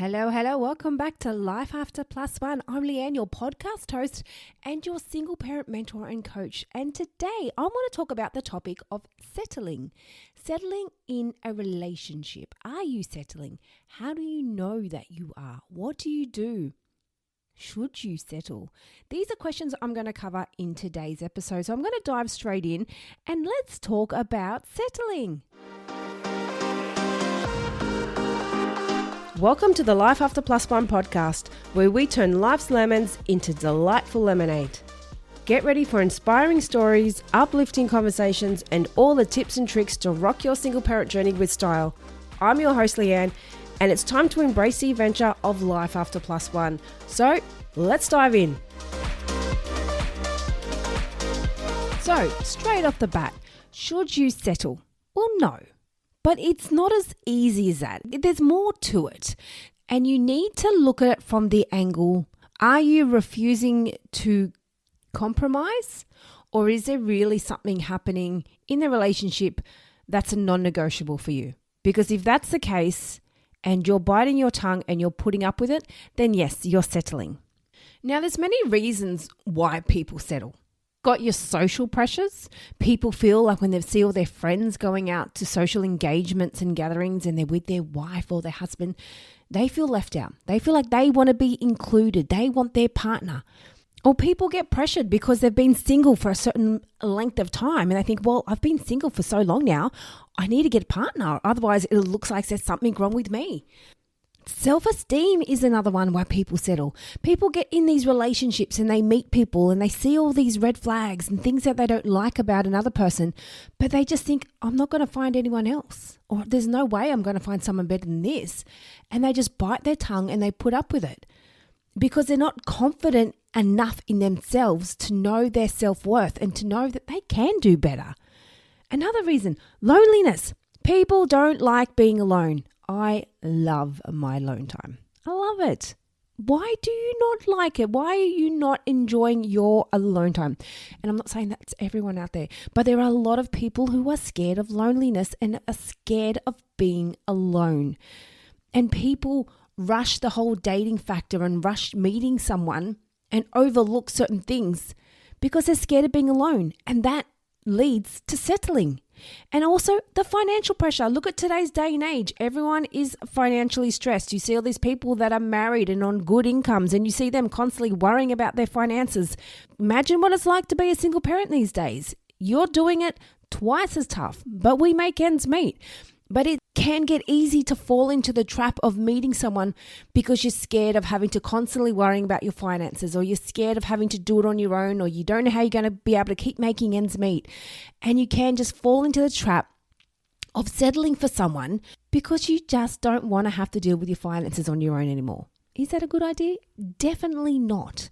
Hello. Welcome back to Life After Plus One. I'm Leanne, your podcast host and your single parent mentor and coach. And today I want to talk about the topic of settling. Settling in a relationship. Are you settling? How do you know that you are? What do you do? Should you settle? These are questions I'm going to cover in today's episode. So I'm going to dive straight in and let's talk about settling. Welcome to the Life After Plus One podcast, where we turn life's lemons into delightful lemonade. Get ready for inspiring stories, uplifting conversations, and all the tips and tricks to rock your single parent journey with style. I'm your host, Leanne, and it's time to embrace the adventure of Life After Plus One. So let's dive in. So straight off the bat, should you settle? Well, no. But it's not as easy as that. There's more to it. And you need to look at it from the angle, are you refusing to compromise? Or is there really something happening in the relationship that's a non-negotiable for you? Because if that's the case and you're biting your tongue and you're putting up with it, then yes, you're settling. Now, there's many reasons why people settle. Got your social pressures. People feel like when they see all their friends going out to social engagements and gatherings and they're with their wife or their husband, they feel left out. They feel like they want to be included. They want their partner. Or people get pressured because they've been single for a certain length of time and they think, well, I've been single for so long now, I need to get a partner. Otherwise, it looks like there's something wrong with me. Self-esteem is another one why people settle. People get in these relationships and they meet people and they see all these red flags and things that they don't like about another person, but they just think, I'm not going to find anyone else, or there's no way I'm going to find someone better than this. And they just bite their tongue and they put up with it because they're not confident enough in themselves to know their self-worth and to know that they can do better. Another reason, loneliness. People don't like being alone. I love my alone time. I love it. Why do you not like it? Why are you not enjoying your alone time? And I'm not saying that's everyone out there, but there are a lot of people who are scared of loneliness and are scared of being alone. And people rush the whole dating factor and rush meeting someone and overlook certain things because they're scared of being alone. And that leads to settling. And also the financial pressure. Look at today's day and age. Everyone is financially stressed. You see all these people that are married and on good incomes and you see them constantly worrying about their finances. Imagine what it's like to be a single parent these days. You're doing it twice as tough, but we make ends meet. But it can get easy to fall into the trap of meeting someone because you're scared of having to constantly worrying about your finances, or you're scared of having to do it on your own, or you don't know how you're going to be able to keep making ends meet. And you can just fall into the trap of settling for someone because you just don't want to have to deal with your finances on your own anymore. Is that a good idea? Definitely not.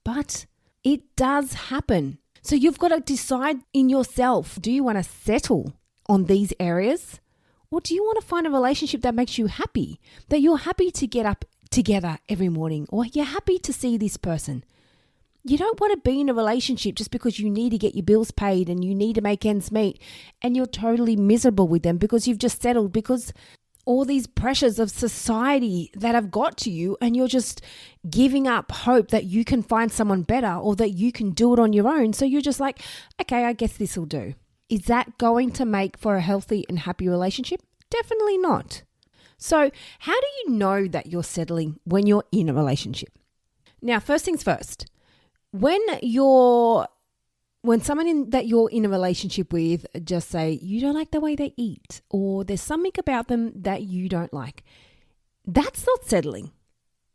But it does happen. So you've got to decide in yourself, do you want to settle on these areas? Or do you want to find a relationship that makes you happy, that you're happy to get up together every morning, or you're happy to see this person? You don't want to be in a relationship just because you need to get your bills paid and you need to make ends meet and you're totally miserable with them because you've just settled because all these pressures of society that have got to you and you're just giving up hope that you can find someone better or that you can do it on your own. So you're just like, okay, I guess this will do. Is that going to make for a healthy and happy relationship? Definitely not. So how do you know that you're settling when you're in a relationship? Now, first things first, when someone that you're in a relationship with just say you don't like the way they eat or there's something about them that you don't like, that's not settling.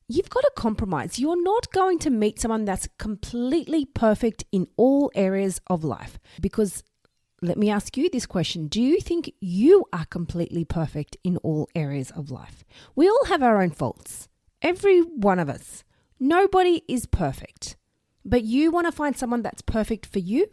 You've got to compromise. You're not going to meet someone that's completely perfect in all areas of life because let me ask you this question. Do you think you are completely perfect in all areas of life? We all have our own faults. Every one of us. Nobody is perfect. But you want to find someone that's perfect for you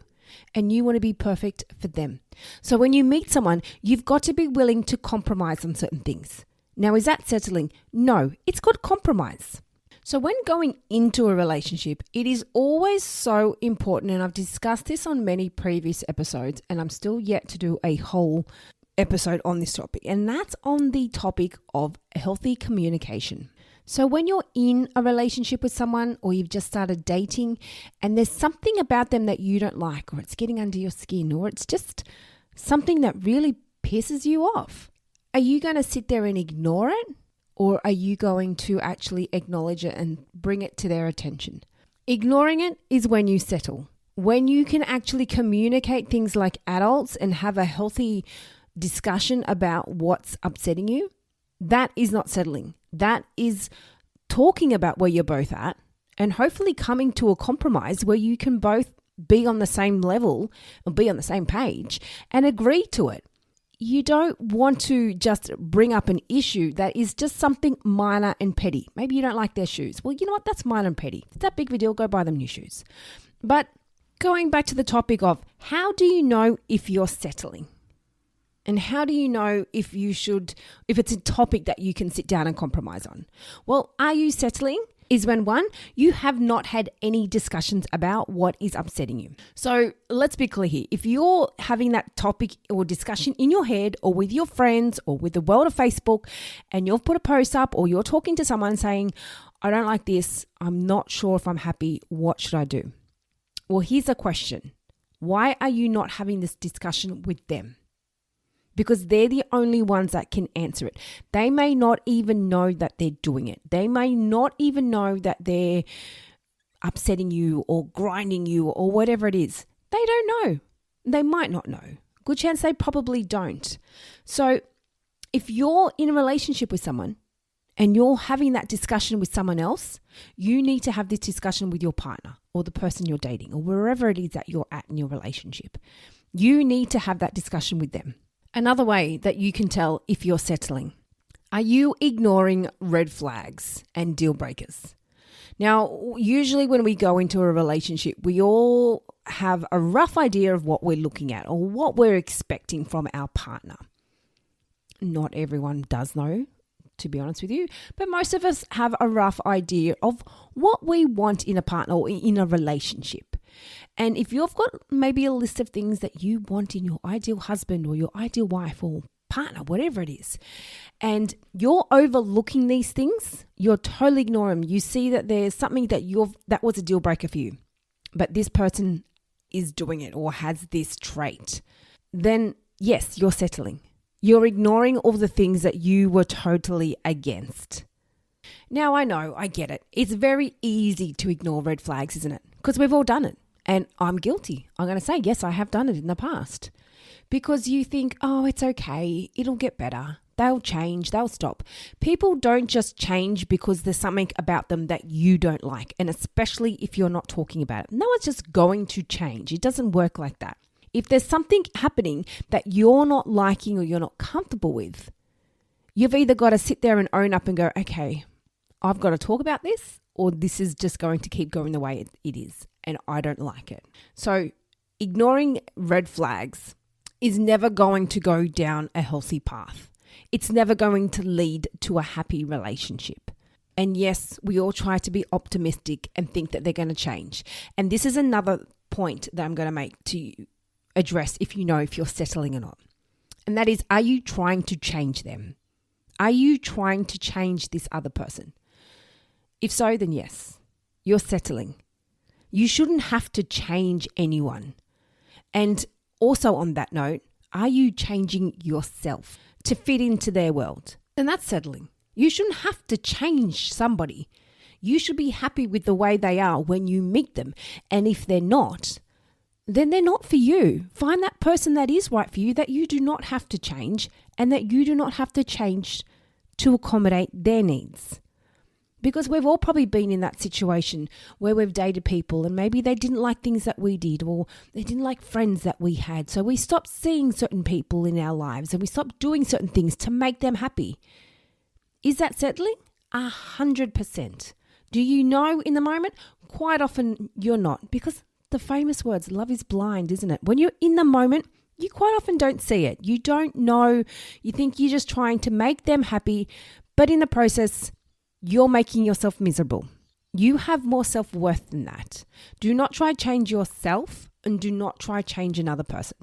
and you want to be perfect for them. So when you meet someone, you've got to be willing to compromise on certain things. Now, is that settling? No, it's called compromise. So when going into a relationship, it is always so important, and I've discussed this on many previous episodes, and I'm still yet to do a whole episode on this topic, and that's on the topic of healthy communication. So when you're in a relationship with someone or you've just started dating and there's something about them that you don't like, or it's getting under your skin, or it's just something that really pisses you off, are you going to sit there and ignore it? Or are you going to actually acknowledge it and bring it to their attention? Ignoring it is when you settle. When you can actually communicate things like adults and have a healthy discussion about what's upsetting you, that is not settling. That is talking about where you're both at and hopefully coming to a compromise where you can both be on the same level or be on the same page and agree to it. You don't want to just bring up an issue that is just something minor and petty. Maybe you don't like their shoes. Well, you know what? That's minor and petty. It's that big of a deal. Go buy them new shoes. But going back to the topic of how do you know if you're settling? And how do you know if it's a topic that you can sit down and compromise on? Well, are you settling? Is when one, you have not had any discussions about what is upsetting you. So let's be clear here. If you're having that topic or discussion in your head or with your friends or with the world of Facebook and you've put a post up or you're talking to someone saying, I don't like this, I'm not sure if I'm happy, what should I do? Well, here's a question. Why are you not having this discussion with them? Because they're the only ones that can answer it. They may not even know that they're doing it. They may not even know that they're upsetting you or grinding you or whatever it is. They don't know. They might not know. Good chance they probably don't. So if you're in a relationship with someone and you're having that discussion with someone else, you need to have this discussion with your partner or the person you're dating or wherever it is that you're at in your relationship. You need to have that discussion with them. Another way that you can tell if you're settling. Are you ignoring red flags and deal breakers? Now, usually when we go into a relationship, we all have a rough idea of what we're looking at or what we're expecting from our partner. Not everyone does know, to be honest with you, but most of us have a rough idea of what we want in a partner or in a relationship. And if you've got maybe a list of things that you want in your ideal husband or your ideal wife or partner, whatever it is, and you're overlooking these things, you're totally ignoring them. You see that there's something that was a deal breaker for you, but this person is doing it or has this trait, then yes, you're settling. You're ignoring all the things that you were totally against. Now, I know, I get it. It's very easy to ignore red flags, isn't it? Because we've all done it. And I'm guilty. I'm going to say, yes, I have done it in the past. Because you think, oh, it's okay. It'll get better. They'll change. They'll stop. People don't just change because there's something about them that you don't like. And especially if you're not talking about it. No one's just going to change. It doesn't work like that. If there's something happening that you're not liking or you're not comfortable with, you've either got to sit there and own up and go, okay, I've got to talk about this, or this is just going to keep going the way it is. And I don't like it. So ignoring red flags is never going to go down a healthy path. It's never going to lead to a happy relationship. And yes, we all try to be optimistic and think that they're going to change. And this is another point that I'm going to make to address if you know if you're settling or not. And that is, are you trying to change them? Are you trying to change this other person? If so, then yes, you're settling. You shouldn't have to change anyone. And also on that note, are you changing yourself to fit into their world? And that's settling. You shouldn't have to change somebody. You should be happy with the way they are when you meet them. And if they're not, then they're not for you. Find that person that is right for you, that you do not have to change and that you do not have to change to accommodate their needs. Because we've all probably been in that situation where we've dated people and maybe they didn't like things that we did or they didn't like friends that we had. So we stopped seeing certain people in our lives and we stopped doing certain things to make them happy. Is that settling? 100%. Do you know in the moment? Quite often you're not, because the famous words, love is blind, isn't it? When you're in the moment, you quite often don't see it. You don't know. You think you're just trying to make them happy, but in the process, you're making yourself miserable. You have more self-worth than that. Do not try to change yourself and do not try to change another person.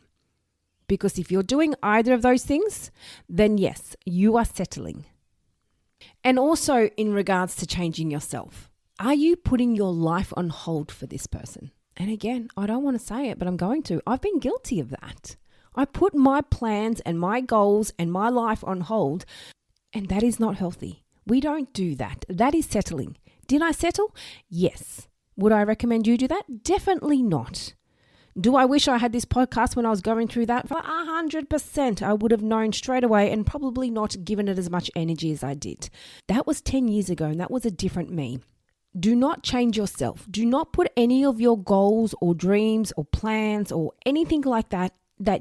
Because if you're doing either of those things, then yes, you are settling. And also in regards to changing yourself, are you putting your life on hold for this person? And again, I don't want to say it, but I'm going to. I've been guilty of that. I put my plans and my goals and my life on hold, and that is not healthy. We don't do that. That is settling. Did I settle? Yes. Would I recommend you do that? Definitely not. Do I wish I had this podcast when I was going through that? For 100%, I would have known straight away and probably not given it as much energy as I did. That was 10 years ago, and that was a different me. Do not change yourself. Do not put any of your goals or dreams or plans or anything like that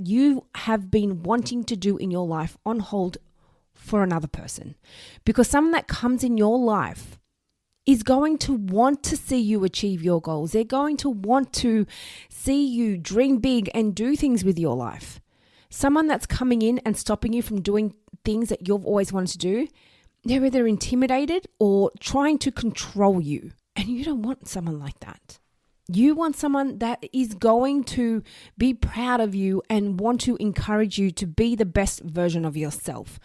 you have been wanting to do in your life on hold for another person. Because someone that comes in your life is going to want to see you achieve your goals. They're going to want to see you dream big and do things with your life. Someone that's coming in and stopping you from doing things that you've always wanted to do, they're either intimidated or trying to control you. And you don't want someone like that. You want someone that is going to be proud of you and want to encourage you to be the best version of yourself,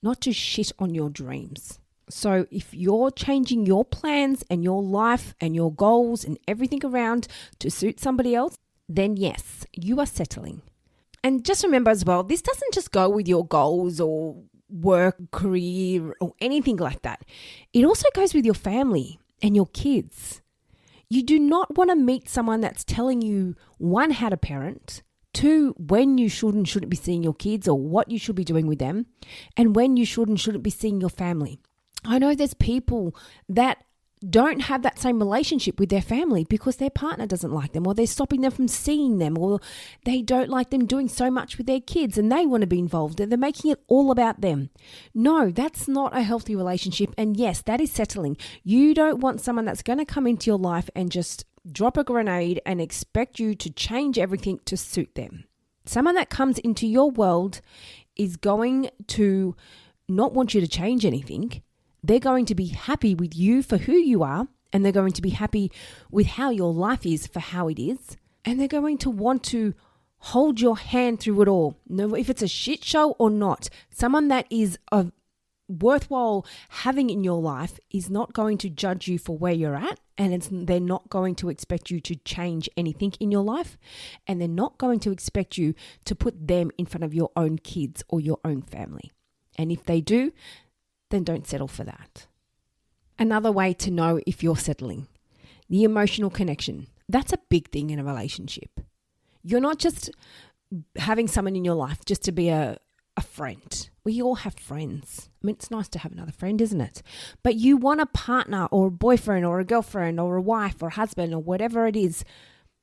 not to shit on your dreams. So if you're changing your plans and your life and your goals and everything around to suit somebody else, then yes, you are settling. And just remember as well, this doesn't just go with your goals or work, career, or anything like that. It also goes with your family and your kids. You do not want to meet someone that's telling you, one, how to parent, two, when you should and shouldn't be seeing your kids or what you should be doing with them, and when you should and shouldn't be seeing your family. I know there's people that don't have that same relationship with their family because their partner doesn't like them, or they're stopping them from seeing them, or they don't like them doing so much with their kids and they want to be involved and they're making it all about them. No, that's not a healthy relationship. And yes, that is settling. You don't want someone that's going to come into your life and just drop a grenade and expect you to change everything to suit them. Someone that comes into your world is going to not want you to change anything. They're going to be happy with you for who you are, and they're going to be happy with how your life is for how it is, and they're going to want to hold your hand through it all. No, if it's a shit show or not, someone that is worthwhile having in your life is not going to judge you for where you're at, and they're not going to expect you to change anything in your life, and they're not going to expect you to put them in front of your own kids or your own family. And if they do, then don't settle for that. Another way to know if you're settling, the emotional connection. That's a big thing in a relationship. You're not just having someone in your life just to be a friend. We all have friends. I mean, it's nice to have another friend, isn't it? But you want a partner or a boyfriend or a girlfriend or a wife or husband or whatever it is,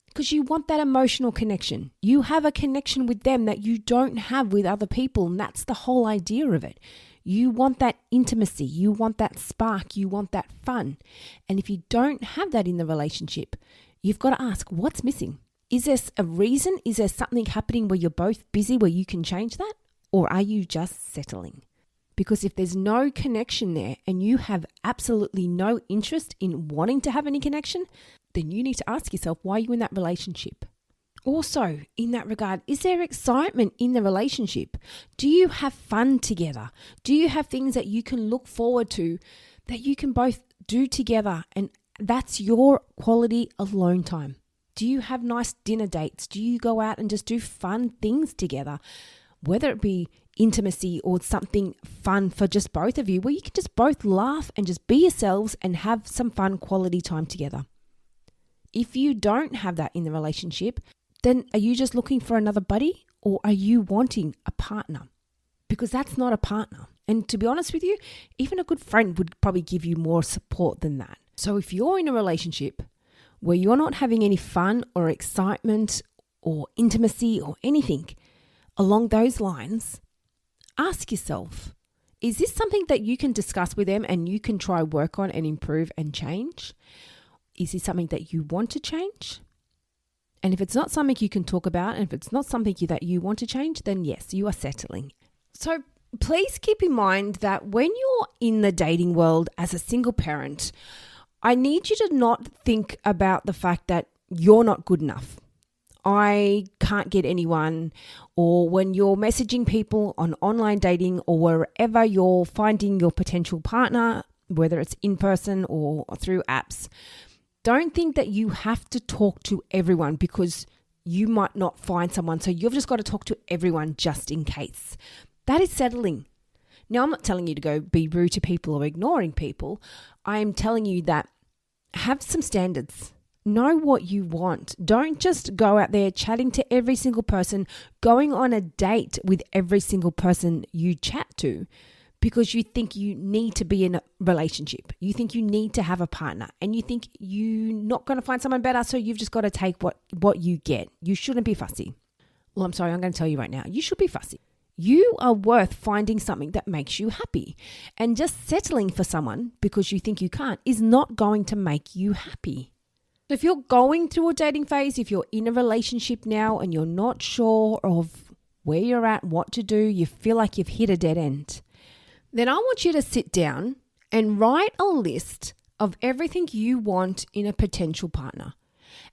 because you want that emotional connection. You have a connection with them that you don't have with other people, and that's the whole idea of it. You want that intimacy, you want that spark, you want that fun. And if you don't have that in the relationship, you've got to ask, what's missing? Is there a reason? Is there something happening where you're both busy where you can change that? Or are you just settling? Because if there's no connection there and you have absolutely no interest in wanting to have any connection, then you need to ask yourself, why are you in that relationship? Also, in that regard, is there excitement in the relationship? Do you have fun together? Do you have things that you can look forward to that you can both do together, and that's your quality alone time? Do you have nice dinner dates? Do you go out and just do fun things together? Whether it be intimacy or something fun for just both of you, where you can just both laugh and just be yourselves and have some fun quality time together. If you don't have that in the relationship, then are you just looking for another buddy, or are you wanting a partner? Because that's not a partner. And to be honest with you, even a good friend would probably give you more support than that. So if you're in a relationship where you're not having any fun or excitement or intimacy or anything along those lines, ask yourself, is this something that you can discuss with them and you can try work on and improve and change? Is this something that you want to change? And if it's not something you can talk about, and if it's not something that you want to change, then yes, you are settling. So please keep in mind that when you're in the dating world as a single parent, I need you to not think about the fact that you're not good enough. I can't get anyone, or when you're messaging people on online dating or wherever you're finding your potential partner, whether it's in person or through apps, don't think that you have to talk to everyone because you might not find someone. So you've just got to talk to everyone just in case. That is settling. Now, I'm not telling you to go be rude to people or ignoring people. I am telling you that have some standards. Know what you want. Don't just go out there chatting to every single person, going on a date with every single person you chat to because you think you need to be in a relationship. You think you need to have a partner and you think you're not going to find someone better, so you've just got to take what you get. You shouldn't be fussy. Well, I'm sorry, I'm going to tell you right now, you should be fussy. You are worth finding something that makes you happy. And just settling for someone because you think you can't is not going to make you happy. If you're going through a dating phase, if you're in a relationship now and you're not sure of where you're at, what to do, you feel like you've hit a dead end, then I want you to sit down and write a list of everything you want in a potential partner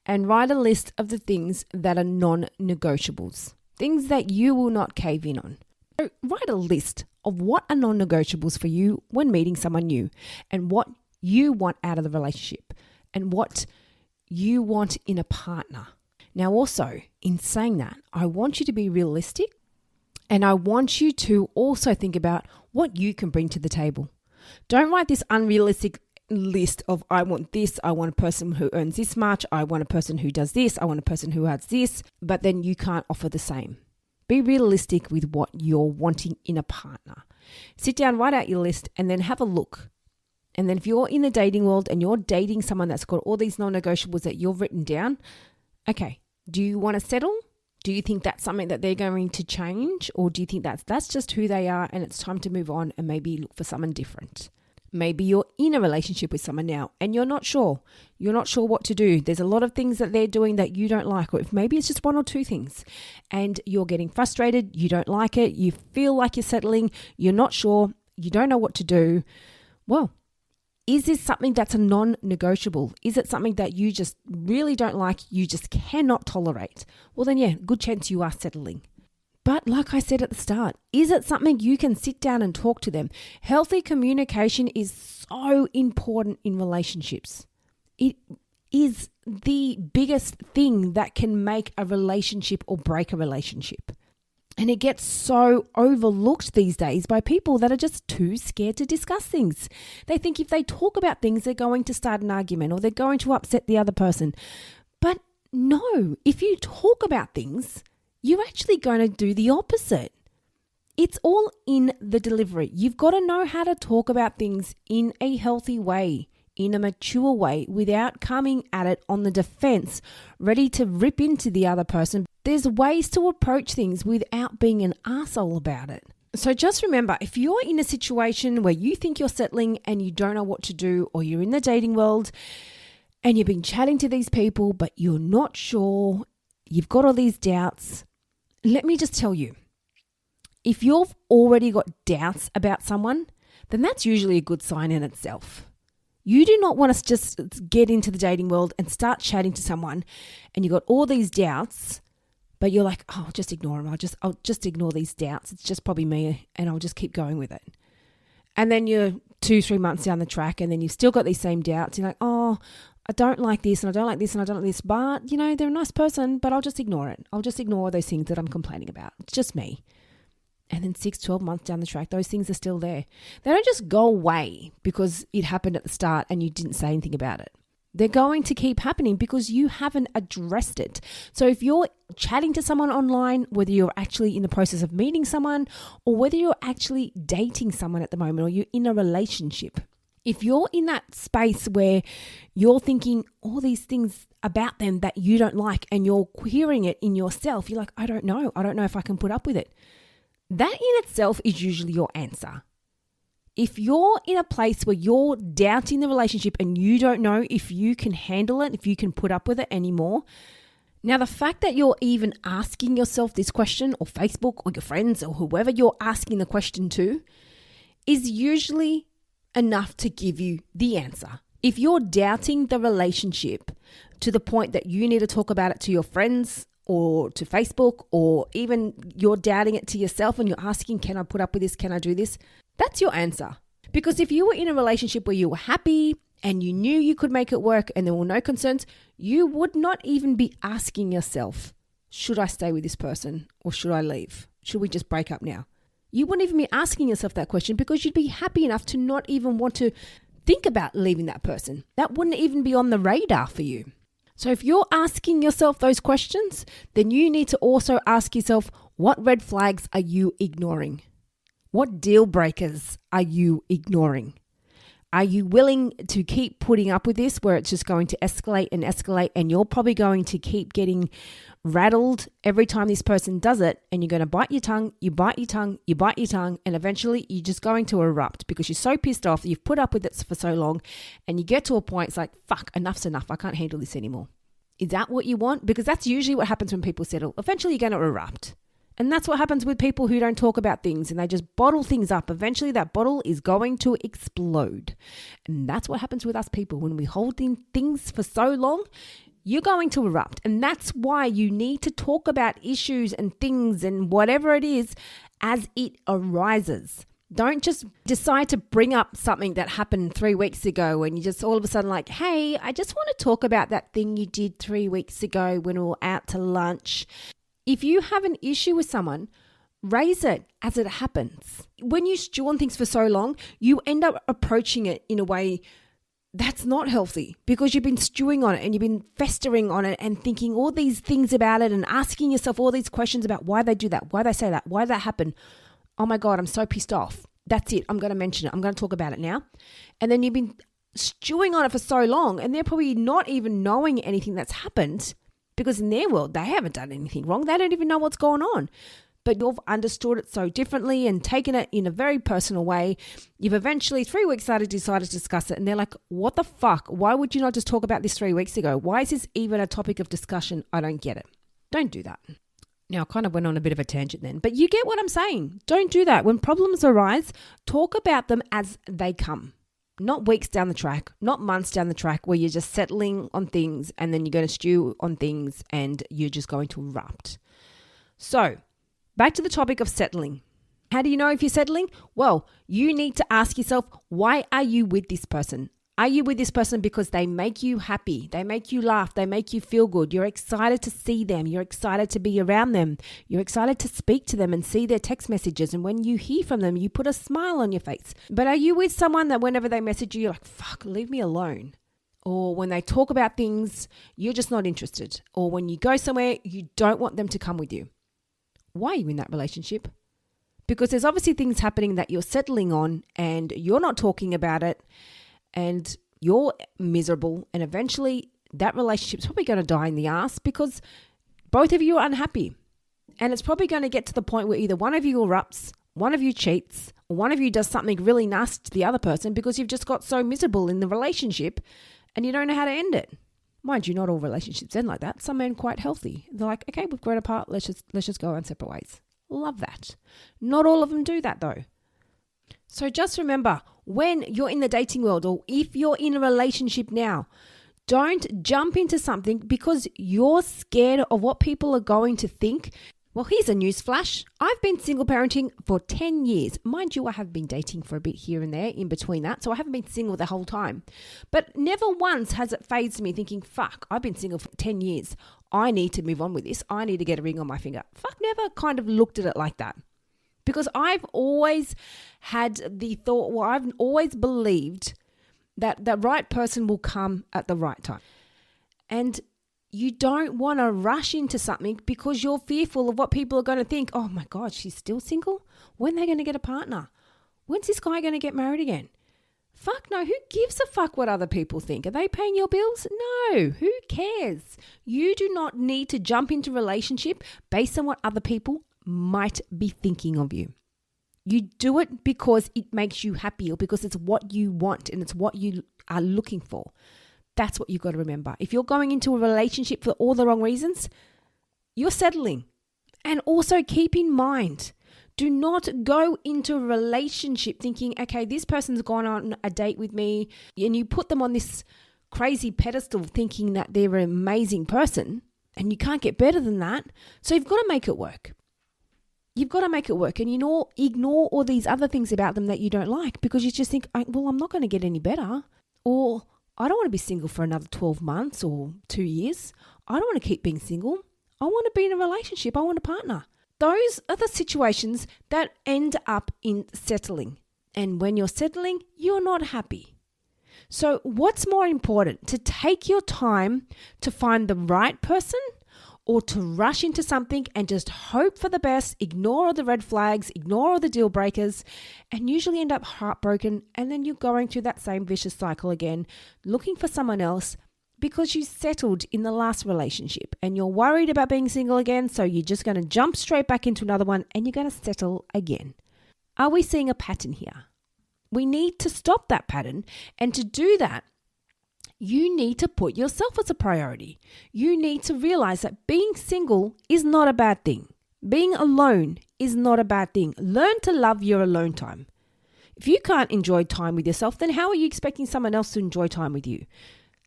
and write a list of the things that are non-negotiables, things that you will not cave in on. So write a list of what are non-negotiables for you when meeting someone new and what you want out of the relationship and what you want in a partner. Now also, in saying that, I want you to be realistic and I want you to also think about what you can bring to the table. Don't write this unrealistic list of I want this, I want a person who earns this much, I want a person who does this, I want a person who has this, but then you can't offer the same. Be realistic with what you're wanting in a partner. Sit down, write out your list and then have a look. And then if you're in the dating world and you're dating someone that's got all these non-negotiables that you've written down, okay, do you want to settle? Do you think that's something that they're going to change? Or do you think that's just who they are and it's time to move on and maybe look for someone different? Maybe you're in a relationship with someone now and you're not sure. You're not sure what to do. There's a lot of things that they're doing that you don't like, or if maybe it's just one or two things and you're getting frustrated, you don't like it, you feel like you're settling, you're not sure, you don't know what to do. Well, is this something that's a non-negotiable? Is it something that you just really don't like, you just cannot tolerate? Well then, yeah, good chance you are settling. But like I said at the start, is it something you can sit down and talk to them? Healthy communication is so important in relationships. It is the biggest thing that can make a relationship or break a relationship. And it gets so overlooked these days by people that are just too scared to discuss things. They think if they talk about things, they're going to start an argument or they're going to upset the other person. But no, if you talk about things, you're actually going to do the opposite. It's all in the delivery. You've got to know how to talk about things in a healthy way, in a mature way, without coming at it on the defense, ready to rip into the other person. There's ways to approach things without being an arsehole about it. So just remember, if you're in a situation where you think you're settling and you don't know what to do, or you're in the dating world and you've been chatting to these people, but you're not sure, you've got all these doubts, let me just tell you, if you've already got doubts about someone, then that's usually a good sign in itself. You do not want to just get into the dating world and start chatting to someone and you've got all these doubts, but you're like, oh, I'll just ignore them. I'll just ignore these doubts. It's just probably me and I'll just keep going with it. And then you're 2-3 months down the track and then you've still got these same doubts. You're like, oh, I don't like this and I don't like this and I don't like this, but they're a nice person, but I'll just ignore it. I'll just ignore those things that I'm complaining about. It's just me. And then 6-12 months down the track, those things are still there. They don't just go away because it happened at the start and you didn't say anything about it. They're going to keep happening because you haven't addressed it. So if you're chatting to someone online, whether you're actually in the process of meeting someone or whether you're actually dating someone at the moment or you're in a relationship, if you're in that space where you're thinking all these things about them that you don't like and you're querying it in yourself, you're like, I don't know if I can put up with it. That in itself is usually your answer. If you're in a place where you're doubting the relationship and you don't know if you can handle it, if you can put up with it anymore, now the fact that you're even asking yourself this question, or Facebook or your friends or whoever you're asking the question to, is usually enough to give you the answer. If you're doubting the relationship to the point that you need to talk about it to your friends or to Facebook, or even you're doubting it to yourself and you're asking, can I put up with this? Can I do this? That's your answer. Because if you were in a relationship where you were happy and you knew you could make it work and there were no concerns, you would not even be asking yourself, should I stay with this person or should I leave? Should we just break up now? You wouldn't even be asking yourself that question because you'd be happy enough to not even want to think about leaving that person. That wouldn't even be on the radar for you. So if you're asking yourself those questions, then you need to also ask yourself, what red flags are you ignoring? What deal breakers are you ignoring? Are you willing to keep putting up with this where it's just going to escalate and you're probably going to keep getting rattled every time this person does it, and you're going to bite your tongue, and eventually you're just going to erupt because you're so pissed off that you've put up with it for so long, and you get to a point, it's like, fuck, enough's enough. I can't handle this anymore. Is that what you want? Because that's usually what happens when people settle. Eventually you're going to erupt. And that's what happens with people who don't talk about things and they just bottle things up. Eventually that bottle is going to explode. And that's what happens with us people. When we hold in things for so long, you're going to erupt. And that's why you need to talk about issues and things and whatever it is as it arises. Don't just decide to bring up something that happened 3 weeks ago and you just all of a sudden like, hey, I just want to talk about that thing you did 3 weeks ago when we were out to lunch. If you have an issue with someone, raise it as it happens. When you stew on things for so long, you end up approaching it in a way that's not healthy because you've been stewing on it and you've been festering on it and thinking all these things about it and asking yourself all these questions about why they do that, why they say that, why that happened. Oh my God, I'm so pissed off. That's it. I'm going to mention it. I'm going to talk about it now. And then you've been stewing on it for so long and they're probably not even knowing anything that's happened. Because in their world, they haven't done anything wrong. They don't even know what's going on. But you've understood it so differently and taken it in a very personal way. You've eventually, 3 weeks later, decided to discuss it. And they're like, what the fuck? Why would you not just talk about this 3 weeks ago? Why is this even a topic of discussion? I don't get it. Don't do that. Now, I kind of went on a bit of a tangent then. But you get what I'm saying. Don't do that. When problems arise, talk about them as they come. Not weeks down the track, not months down the track where you're just settling on things and then you're going to stew on things and you're just going to erupt. So back to the topic of settling. How do you know if you're settling? Well, you need to ask yourself, why are you with this person? Are you with this person because they make you happy? They make you laugh. They make you feel good. You're excited to see them. You're excited to be around them. You're excited to speak to them and see their text messages. And when you hear from them, you put a smile on your face. But are you with someone that whenever they message you, you're like, fuck, leave me alone? Or when they talk about things, you're just not interested. Or when you go somewhere, you don't want them to come with you. Why are you in that relationship? Because there's obviously things happening that you're settling on and you're not talking about it. And you're miserable, and eventually that relationship's probably going to die in the ass because both of you are unhappy. And it's probably going to get to the point where either one of you erupts, one of you cheats, or one of you does something really nasty to the other person because you've just got so miserable in the relationship and you don't know how to end it. Mind you, not all relationships end like that. Some men are quite healthy. They're like, okay, we've grown apart. Let's just go our separate ways. Love that. Not all of them do that though. So just remember, when you're in the dating world or if you're in a relationship now, don't jump into something because you're scared of what people are going to think. Well, here's a news flash. I've been single parenting for 10 years. Mind you, I have been dating for a bit here and there in between that, so I haven't been single the whole time. But never once has it fazed me thinking, fuck, I've been single for 10 years. I need to move on with this. I need to get a ring on my finger. Fuck, never kind of looked at it like that. Because I've always had the thought, well, I've always believed that the right person will come at the right time. And you don't want to rush into something because you're fearful of what people are going to think. Oh my God, she's still single? When are they going to get a partner? When's this guy going to get married again? Fuck no, who gives a fuck what other people think? Are they paying your bills? No, who cares? You do not need to jump into a relationship based on what other people might be thinking of you. You do it because it makes you happy or because it's what you want and it's what you are looking for. That's what you've got to remember. If you're going into a relationship for all the wrong reasons, you're settling. And also keep in mind, do not go into a relationship thinking, okay, this person's gone on a date with me, and you put them on this crazy pedestal thinking that they're an amazing person. and you can't get better than that. So you've got to make it work. You've got to make it work, and ignore all these other things about them that you don't like, because you just think, well, I'm not going to get any better, or I don't want to be single for another 12 months or 2 years. I don't want to keep being single. I want to be in a relationship. I want a partner. Those are the situations that end up in settling. And when you're settling, you're not happy. So what's more important, to take your time to find the right person, or to rush into something and just hope for the best, ignore all the red flags, ignore all the deal breakers, and usually end up heartbroken, and then you're going through that same vicious cycle again, looking for someone else because you settled in the last relationship and you're worried about being single again, so you're just going to jump straight back into another one and you're going to settle again. Are we seeing a pattern here? We need to stop that pattern, and to do that, you need to put yourself as a priority. You need to realize that being single is not a bad thing. Being alone is not a bad thing. Learn to love your alone time. If you can't enjoy time with yourself, then how are you expecting someone else to enjoy time with you?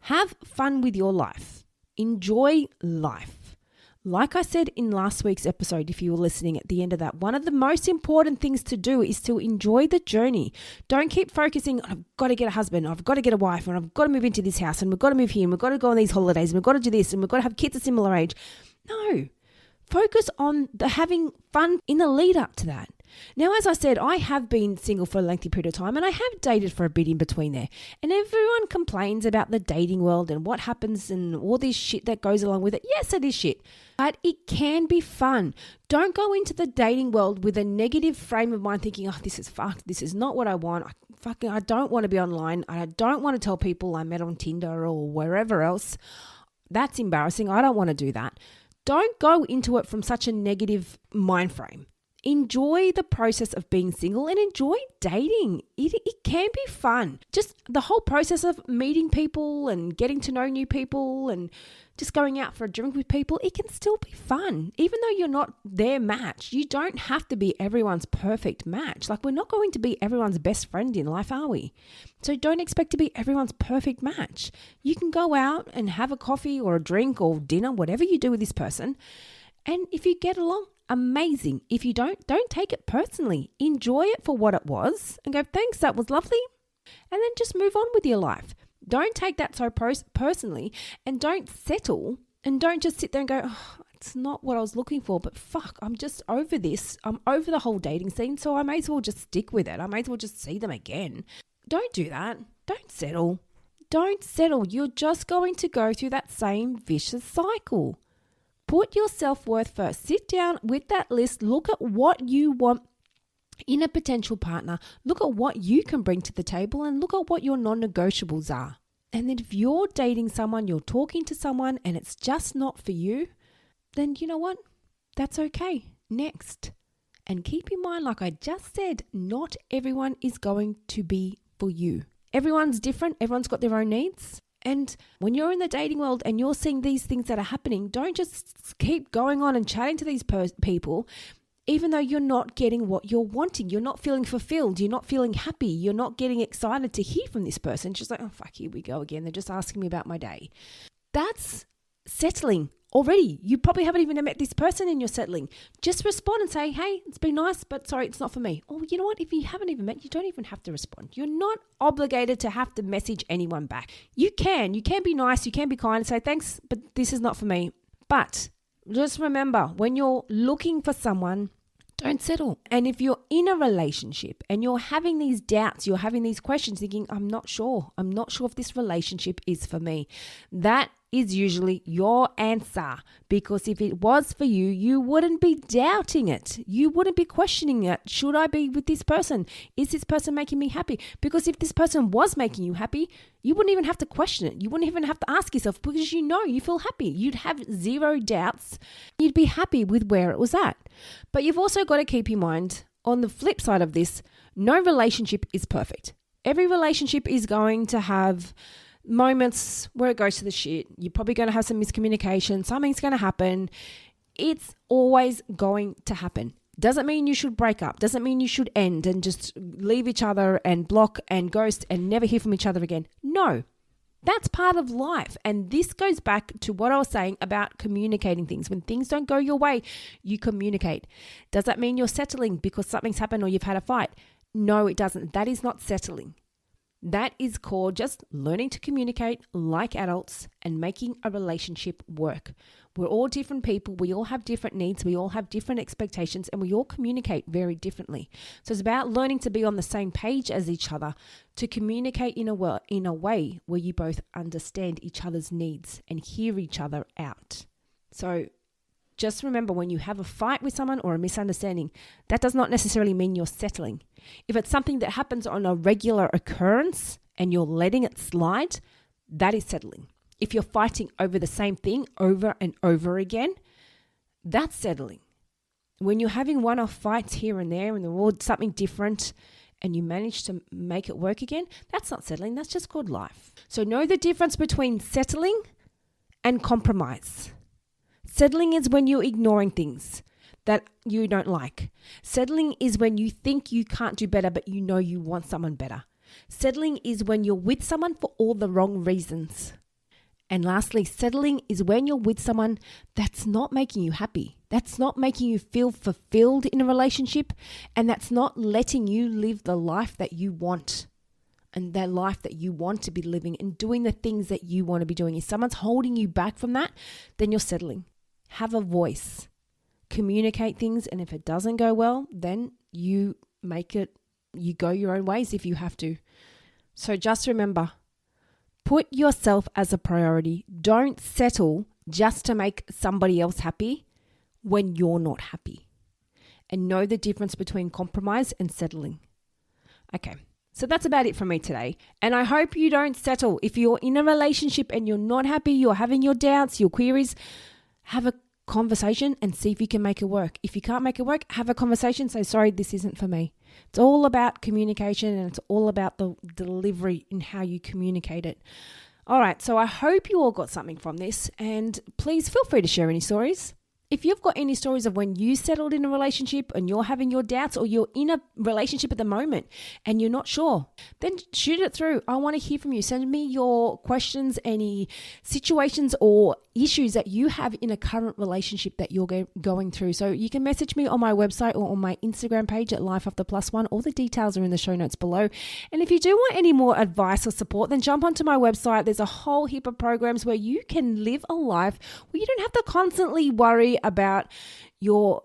Have fun with your life. Enjoy life. Like I said in last week's episode, if you were listening at the end of that, one of the most important things to do is to enjoy the journey. Don't keep focusing on, I've got to get a husband, I've got to get a wife, and I've got to move into this house, and we've got to move here, and we've got to go on these holidays, and we've got to do this, and we've got to have kids a similar age. No. Focus on the having fun in the lead up to that. Now, as I said, I have been single for a lengthy period of time, and I have dated for a bit in between there. And everyone complains about the dating world and what happens and all this shit that goes along with it. Yes, it is shit, but it can be fun. Don't go into the dating world with a negative frame of mind thinking, oh, this is fucked. This is not what I want. I don't want to be online. I don't want to tell people I met on Tinder or wherever else. That's embarrassing. I don't want to do that. Don't go into it from such a negative mind frame. Enjoy the process of being single and enjoy dating. It can be fun. Just the whole process of meeting people and getting to know new people and just going out for a drink with people, it can still be fun. Even though you're not their match, you don't have to be everyone's perfect match. Like, we're not going to be everyone's best friend in life, are we? So don't expect to be everyone's perfect match. You can go out and have a coffee or a drink or dinner, whatever you do with this person. And if you get along, amazing. If you don't take it personally. Enjoy it for what it was and go, thanks, that was lovely. And then just move on with your life. Don't take that so personally, and don't settle, and don't just sit there and go, oh, it's not what I was looking for, but fuck, I'm just over this. I'm over the whole dating scene, so I may as well just stick with it. I may as well just see them again. Don't do that. Don't settle. Don't settle. You're just going to go through that same vicious cycle. Put your self-worth first. Sit down with that list. Look at what you want in a potential partner. Look at what you can bring to the table, and look at what your non-negotiables are. And then if you're dating someone, you're talking to someone, and it's just not for you, then you know what? That's okay. Next. And keep in mind, like I just said, not everyone is going to be for you. Everyone's different. Everyone's got their own needs. And when you're in the dating world and you're seeing these things that are happening, don't just keep going on and chatting to these people, even though you're not getting what you're wanting. You're not feeling fulfilled. You're not feeling happy. You're not getting excited to hear from this person. Just like, oh, fuck, here we go again. They're just asking me about my day. That's settling already. You probably haven't even met this person and you're settling. Just respond and say, hey, it's been nice, but sorry, it's not for me. Or you know what? If you haven't even met, you don't even have to respond. You're not obligated to have to message anyone back. You can be nice. You can be kind and say, thanks, but this is not for me. But just remember, when you're looking for someone, don't settle. And if you're in a relationship and you're having these doubts, you're having these questions thinking, I'm not sure if this relationship is for me, that is usually your answer. Because if it was for you, you wouldn't be doubting it. You wouldn't be questioning it. Should I be with this person? Is this person making me happy? Because if this person was making you happy, you wouldn't even have to question it. You wouldn't even have to ask yourself, because you know you feel happy. You'd have zero doubts. You'd be happy with where it was at. But you've also got to keep in mind, on the flip side of this, no relationship is perfect. Every relationship is going to have moments where it goes to the shit. You're probably going to have some miscommunication. Something's going to happen. It's always going to happen. Doesn't mean you should break up. Doesn't mean you should end and just leave each other and block and ghost and never hear from each other again. No. That's part of life. And this goes back to what I was saying about communicating things. When things don't go your way, you communicate. Does that mean you're settling because something's happened or you've had a fight? No, it doesn't. That is not settling. That is called just learning to communicate like adults and making a relationship work. We're all different people. We all have different needs. We all have different expectations, and we all communicate very differently. So it's about learning to be on the same page as each other, to communicate in a way where you both understand each other's needs and hear each other out. So just remember, when you have a fight with someone or a misunderstanding, that does not necessarily mean you're settling. If it's something that happens on a regular occurrence and you're letting it slide, that is settling. If you're fighting over the same thing over and over again, that's settling. When you're having one-off fights here and there and they're all something different and you manage to make it work again, that's not settling. That's just called life. So know the difference between settling and compromise. Settling is when you're ignoring things that you don't like. Settling is when you think you can't do better, but you know you want someone better. Settling is when you're with someone for all the wrong reasons. And lastly, settling is when you're with someone that's not making you happy, that's not making you feel fulfilled in a relationship, and that's not letting you live the life that you want and the life that you want to be living and doing the things that you want to be doing. If someone's holding you back from that, then you're settling. Have a voice, communicate things, and if it doesn't go well, then you go your own ways if you have to. So just remember, put yourself as a priority. Don't settle just to make somebody else happy when you're not happy. And know the difference between compromise and settling. Okay, so that's about it from me today. And I hope you don't settle. If you're in a relationship and you're not happy, you're having your doubts, your queries, have a conversation and see if you can make it work. If you can't make it work, have a conversation. Say, sorry, this isn't for me. It's all about communication, and it's all about the delivery and how you communicate it. All right, so I hope you all got something from this, and please feel free to share any stories. If you've got any stories of when you settled in a relationship and you're having your doubts, or you're in a relationship at the moment and you're not sure, then shoot it through. I want to hear from you. Send me your questions, any situations or issues that you have in a current relationship that you're going through. So you can message me on my website or on my Instagram page at Life After Plus One. All the details are in the show notes below. And if you do want any more advice or support, then jump onto my website. There's a whole heap of programs where you can live a life where you don't have to constantly worry about your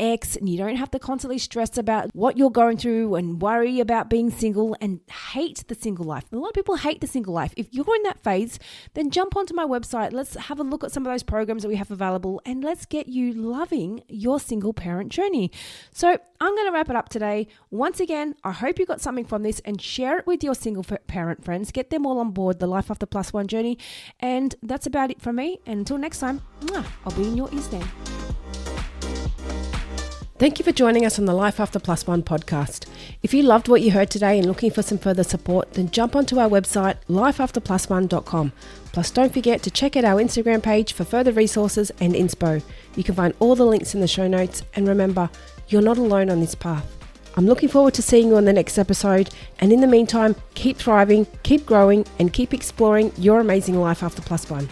ex, and you don't have to constantly stress about what you're going through and worry about being single and hate the single life. A lot of people hate the single life. If you're in that phase, then jump onto my website. Let's have a look at some of those programs that we have available, and let's get you loving your single parent journey. So I'm going to wrap it up today. Once again, I hope you got something from this, and share it with your single parent friends. Get them all on board the Life After Plus One journey. And that's about it from me. And until next time, I'll be in your ears then. Thank you for joining us on the Life After Plus One podcast. If you loved what you heard today and looking for some further support, then jump onto our website, lifeafterplusone.com. Plus, don't forget to check out our Instagram page for further resources and inspo. You can find all the links in the show notes. And remember, you're not alone on this path. I'm looking forward to seeing you on the next episode. And in the meantime, keep thriving, keep growing, and keep exploring your amazing life after plus one.